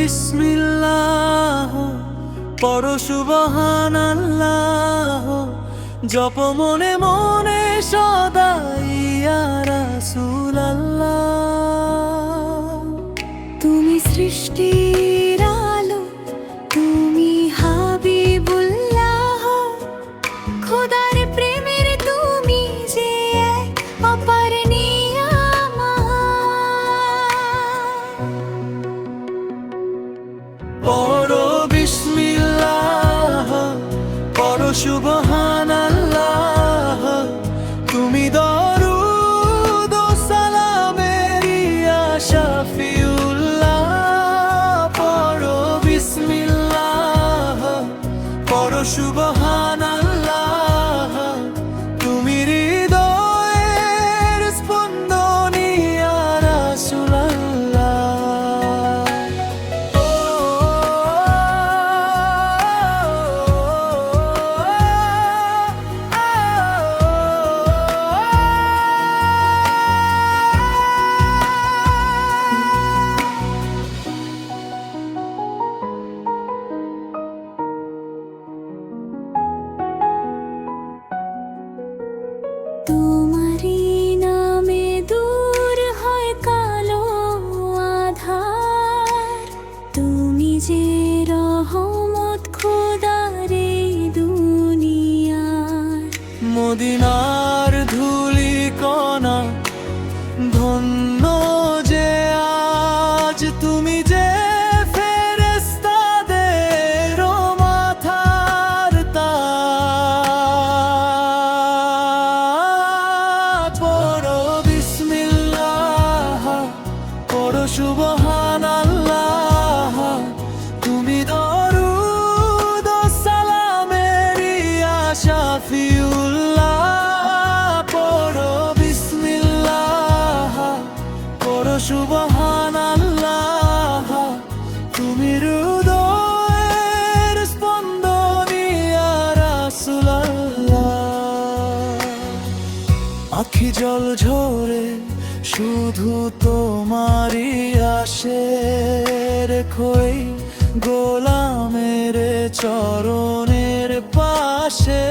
বিসমিল্লাহ, পড়ো সুবহানাল্লাহ, জপ মনে মনে সদাই ইয়া রাসূলাল্লাহ। তুমি সৃষ্টির আলো, তুমি হাবিবুল্লাহ, খোদার প্রেমের তুমি যে এক অপার নিয়ামত। পড়ো বিসমিল্লাহ, পড়ো সুবহানাল্লাহ, তুমি দরুদ ও সালামের ইয়া শাফিউল্লাহ। পড়ো বিসমিল্লাহ, পড়ো সুবহানাল্লাহ, তুমি হৃদয়ের স্পন্দন ইয়া রাসূলাল্লাহ। তোমারি নামে দূর হয় কালো আধার, তুমি যে রহমত খোদার এই দুনিয়ার। মদিনার ধুলি কণা ধন্য যে আজ, তুমি যে ফেরেশতাদের মাথার তাজ। পড়ো বিসমিল্লাহ, পড়ো সুবহানাল্লাহ, তুমি দরুদ ও সালামের ইয়া শাফিউল্লাহ। পড়ো বিসমিল্লাহ, পড়ো সুবহানাল্লাহ, তুমি হৃদয়ের স্পন্দন ইয়া রাসূলাল্লাহ। আখি জল ঝরে শুধু তোমারই আশের খই, গোলামের চরণের পাশে।